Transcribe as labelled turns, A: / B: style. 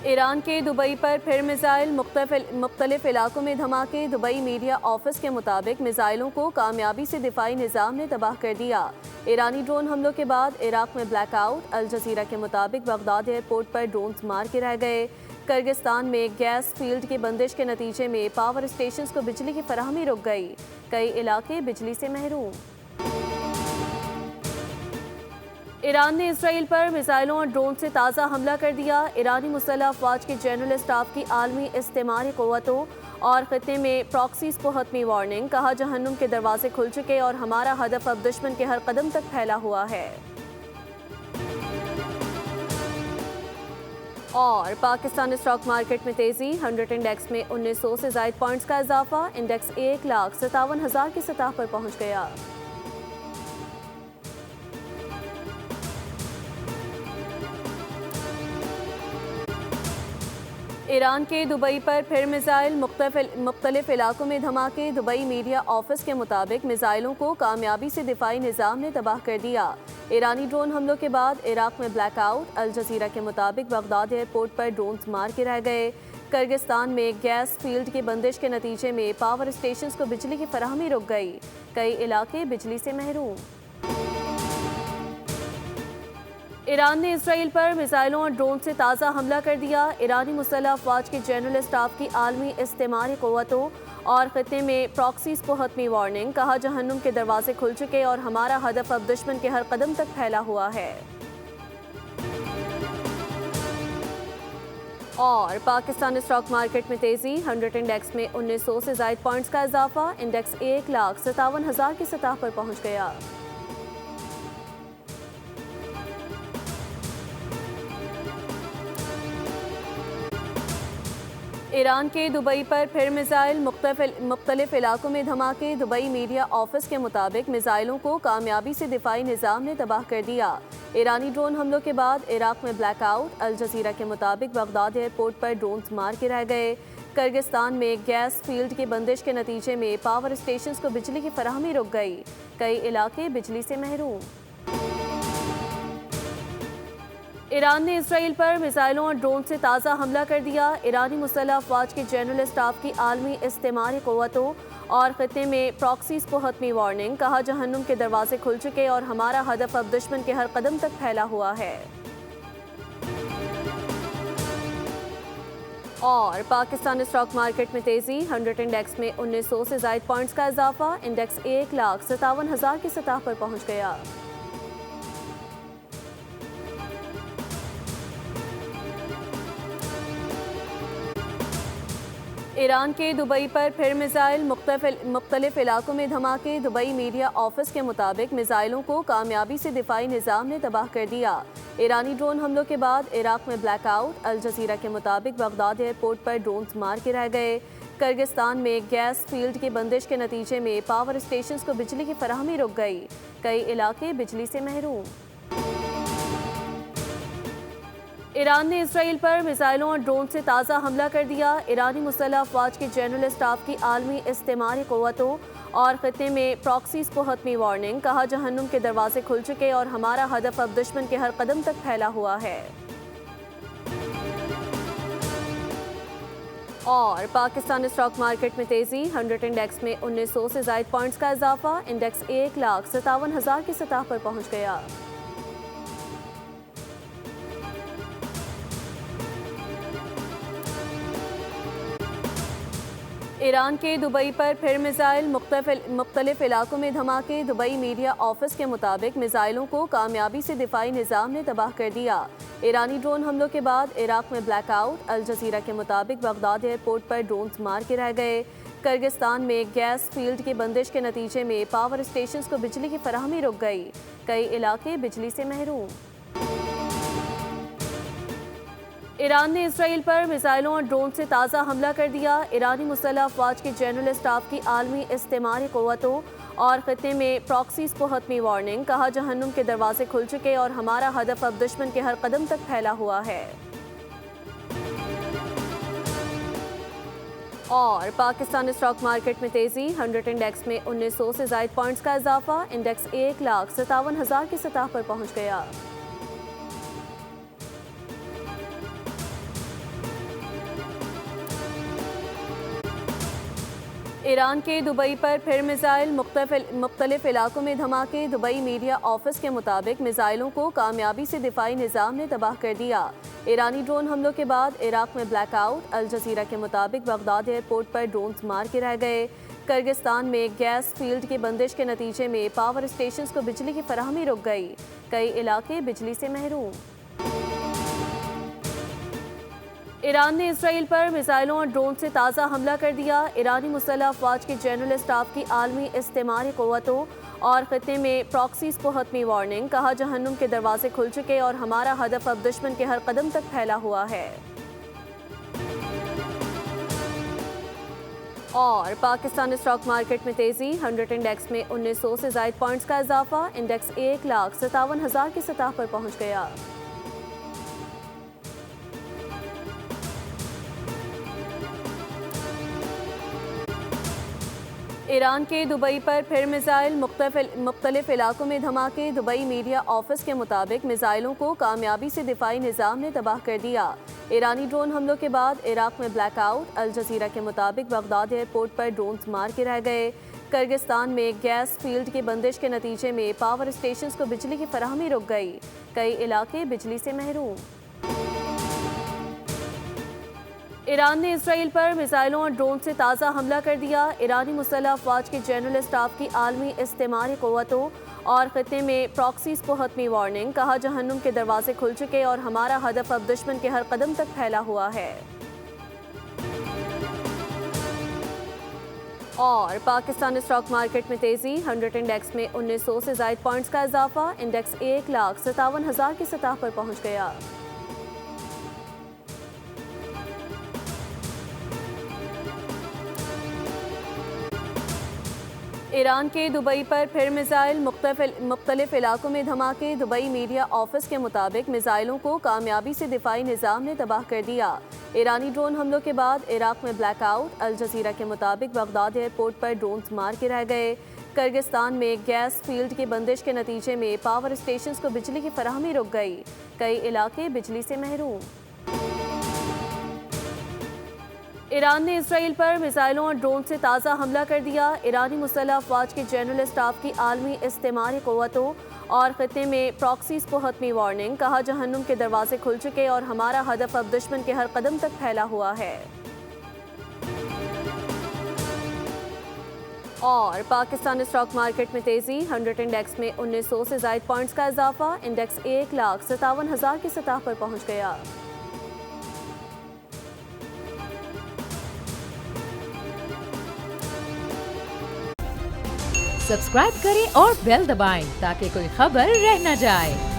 A: Iran के Dubai पर फिर मिसाइल, मुख्तलिफ इलाकों में धमाके। दुबई मीडिया ऑफिस के मुताबिक मिसाइलों को कामयाबी से दिफाई निज़ाम ने तबाह कर दिया। ईरानी ड्रोन हमलों के बाद इराक में ब्लैकआउट। अल जजीरा के मुताबिक बगदाद एयरपोर्ट पर ड्रोन्स मार के रह गए। किर्गिस्तान में गैस फील्ड की बंदिश के नतीजे में पावर स्टेशन को बिजली की फराहमी रुक गई। कई इलाके बिजली से महरूम। ईरान ने इसराइल पर मिसाइलों और ड्रोन से ताज़ा हमला कर दिया। ईरानी मुसल्लह अफवाज के जनरल स्टाफ की आलमी इस्तेमारी क़ुव्वतों और ख़ित्ते में प्रॉक्सीज़ को हतमी वार्निंग। कहा, जहन्नुम के दरवाजे खुल चुके और हमारा हदफ अब दुश्मन के हर कदम तक फैला हुआ है। और पाकिस्तान स्टॉक मार्केट में तेज़ी। 100 इंडेक्स में 1900 से ज़ायद पॉइंट्स का इजाफा। इंडेक्स 1,57,000 की सतह पर पहुँच गया। ईरान के दुबई पर फिर मिसाइल, मुख्तलिफ इलाकों में धमाके। दुबई मीडिया ऑफिस के मुताबिक मिसाइलों को कामयाबी से दिफाई निज़ाम ने तबाह कर दिया। ईरानी ड्रोन हमलों के बाद इराक में ब्लैकआउट। अल जजीरा के मुताबिक बगदाद एयरपोर्ट पर ड्रोन्स मार के रह गए। किर्गिस्तान में गैस फील्ड की बंदिश के नतीजे में पावर स्टेशन को बिजली की फराहमी रुक गई। कई इलाके बिजली से महरूम। ईरान ने इसराइल पर मिसाइलों और ड्रोन से ताज़ा हमला कर दिया। ईरानी मुसल्लह अफवाज के जनरल स्टाफ की आलमी इस्तेमारी क़ुव्वतों और ख़ित्ते में प्रॉक्सीज़ को हतमी वार्निंग। कहा, जहन्नुम के दरवाजे खुल चुके और हमारा हदफ अब दुश्मन के हर कदम तक फैला हुआ है। और पाकिस्तान स्टॉक मार्केट में तेज़ी। 100 इंडेक्स में 1900 से ज़ायद पॉइंट्स का इजाफा। इंडेक्स 1,57,000 की सतह पर पहुँच गया। ईरान के दुबई पर फिर मिसाइल, मुख्तलिफ इलाकों में धमाके। दुबई मीडिया ऑफिस के मुताबिक मिसाइलों को कामयाबी से दिफाई निज़ाम ने तबाह कर दिया। ईरानी ड्रोन हमलों के बाद इराक में ब्लैकआउट। अल जजीरा के मुताबिक बगदाद एयरपोर्ट पर ड्रोन्स मार के रह गए। किर्गिस्तान में गैस फील्ड की बंदिश के नतीजे में पावर स्टेशन को बिजली की फराहमी रुक गई। कई इलाके बिजली से महरूम। ईरान ने इसराइल पर मिसाइलों और ड्रोन से ताज़ा हमला कर दिया। ईरानी मुसल्लह अफवाज के जनरल स्टाफ की आलमी इस्तेमारी क़ुव्वतों और ख़ित्ते में प्रॉक्सीज़ को हतमी वार्निंग। कहा, जहन्नुम के दरवाजे खुल चुके और हमारा हदफ अब दुश्मन के हर कदम तक फैला हुआ है। और पाकिस्तान स्टॉक मार्केट में तेज़ी। 100 इंडेक्स में 1900 से ज़ायद पॉइंट्स का इजाफा। इंडेक्स 1,57,000 की सतह पर पहुँच गया। ईरान के दुबई पर फिर मिसाइल, मुख्तलिफ इलाकों में धमाके। दुबई मीडिया ऑफिस के मुताबिक मिसाइलों को कामयाबी से दिफाई निज़ाम ने तबाह कर दिया। ईरानी ड्रोन हमलों के बाद इराक में ब्लैकआउट। अल जजीरा के मुताबिक बगदाद एयरपोर्ट पर ड्रोन्स मार के रह गए। किर्गिस्तान में गैस फील्ड की बंदिश के नतीजे में पावर स्टेशन को बिजली की फराहमी रुक गई। कई इलाके बिजली से महरूम। ईरान ने इसराइल पर मिसाइलों और ड्रोन से ताज़ा हमला कर दिया। ईरानी मुसल्लह अफवाज के जनरल स्टाफ की आलमी इस्तेमारी क़ुव्वतों और ख़ित्ते में प्रॉक्सीज़ को हतमी वार्निंग। कहा, जहन्नुम के दरवाजे खुल चुके और हमारा हदफ अब दुश्मन के हर कदम तक फैला हुआ है। और पाकिस्तान स्टॉक मार्केट में तेज़ी। 100 इंडेक्स में 1900 से ज़ायद पॉइंट्स का इजाफा। इंडेक्स 1,57,000 की सतह पर पहुँच गया। ईरान के दुबई पर फिर मिसाइल, मुख्तलिफ इलाकों में धमाके। दुबई मीडिया ऑफिस के मुताबिक मिसाइलों को कामयाबी से दिफाई निज़ाम ने तबाह कर दिया। ईरानी ड्रोन हमलों के बाद इराक में ब्लैकआउट। अल जजीरा के मुताबिक बगदाद एयरपोर्ट पर ड्रोन्स मार के रह गए। किर्गिस्तान में गैस फील्ड की बंदिश के नतीजे में पावर स्टेशन को बिजली की फराहमी रुक गई। कई इलाके बिजली से महरूम। ईरान ने इसराइल पर मिसाइलों और ड्रोन से ताज़ा हमला कर दिया। ईरानी मुसल्लह अफवाज के जनरल स्टाफ की आलमी इस्तेमारी क़ुव्वतों और ख़ित्ते में प्रॉक्सीज़ को हतमी वार्निंग। कहा, जहन्नुम के दरवाजे खुल चुके और हमारा हदफ अब दुश्मन के हर कदम तक फैला हुआ है। और पाकिस्तान स्टॉक मार्केट में तेज़ी। 100 इंडेक्स में 1900 से ज़ायद पॉइंट्स का इजाफा। इंडेक्स 1,57,000 की सतह पर पहुँच गया। ईरान के दुबई पर फिर मिसाइल, मुख्तलिफ इलाकों में धमाके। दुबई मीडिया ऑफिस के मुताबिक मिसाइलों को कामयाबी से दिफाई निज़ाम ने तबाह कर दिया। ईरानी ड्रोन हमलों के बाद इराक में ब्लैकआउट। अल जजीरा के मुताबिक बगदाद एयरपोर्ट पर ड्रोन्स मार के रह गए। किर्गिस्तान में गैस फील्ड की बंदिश के नतीजे में पावर स्टेशन को बिजली की फराहमी रुक गई। कई इलाके बिजली से महरूम। ईरान ने इसराइल पर मिसाइलों और ड्रोन से ताज़ा हमला कर दिया। ईरानी मुसल्लह अफवाज के जनरल स्टाफ की आलमी इस्तेमारी क़ुव्वतों और ख़ित्ते में प्रॉक्सीज़ को हतमी वार्निंग। कहा, जहन्नुम के दरवाजे खुल चुके और हमारा हदफ अब दुश्मन के हर कदम तक फैला हुआ है। और पाकिस्तान स्टॉक मार्केट में तेज़ी। 100 इंडेक्स में 1900 से ज़ायद पॉइंट्स का इजाफा। इंडेक्स 1,57,000 की सतह पर पहुँच गया। ईरान के दुबई पर फिर मिसाइल, मुख्तलिफ इलाकों में धमाके। दुबई मीडिया ऑफिस के मुताबिक मिसाइलों को कामयाबी से दिफाई निज़ाम ने तबाह कर दिया। ईरानी ड्रोन हमलों के बाद इराक में ब्लैकआउट। अल जजीरा के मुताबिक बगदाद एयरपोर्ट पर ड्रोन्स मार के रह गए। किर्गिस्तान में गैस फील्ड की बंदिश के नतीजे में पावर स्टेशन को बिजली की फराहमी रुक गई। कई इलाके बिजली से महरूम। ईरान ने इसराइल पर मिसाइलों और ड्रोन से ताज़ा हमला कर दिया। ईरानी मुसल्लह अफवाज के जनरल स्टाफ की आलमी इस्तेमारी क़ुव्वतों और ख़ित्ते में प्रॉक्सीज़ को हतमी वार्निंग। कहा, जहन्नुम के दरवाजे खुल चुके और हमारा हदफ अब दुश्मन के हर कदम तक फैला हुआ है। और पाकिस्तान स्टॉक मार्केट में तेज़ी। 100 इंडेक्स में 1900 से ज़ायद पॉइंट्स का इजाफा। इंडेक्स 1,57,000 की सतह पर पहुँच गया। ईरान के दुबई पर फिर मिसाइल, मुख्तलिफ इलाकों में धमाके। दुबई मीडिया ऑफिस के मुताबिक मिसाइलों को कामयाबी से दिफाई निज़ाम ने तबाह कर दिया। ईरानी ड्रोन हमलों के बाद इराक में ब्लैकआउट। अल जजीरा के मुताबिक बगदाद एयरपोर्ट पर ड्रोन्स मार के रह गए। किर्गिस्तान में गैस फील्ड की बंदिश के नतीजे में पावर स्टेशन को बिजली की फराहमी रुक गई। कई इलाके बिजली से महरूम। ईरान ने इसराइल पर मिसाइलों और ड्रोन से ताज़ा हमला कर दिया। ईरानी मुसल्लह अफवाज के जनरल स्टाफ की आलमी इस्तेमारी क़ुव्वतों और ख़ित्ते में प्रॉक्सीज़ को हतमी वार्निंग। कहा, जहन्नुम के दरवाजे खुल चुके और हमारा हदफ अब दुश्मन के हर कदम तक फैला हुआ है। और पाकिस्तान स्टॉक मार्केट में तेज़ी। 100 इंडेक्स में 1900 से ज़ायद पॉइंट्स का इजाफा। इंडेक्स 1,57,000 की सतह पर पहुँच गया।
B: सब्सक्राइब करें और बेल दबाएं ताकि कोई खबर रह न जाए।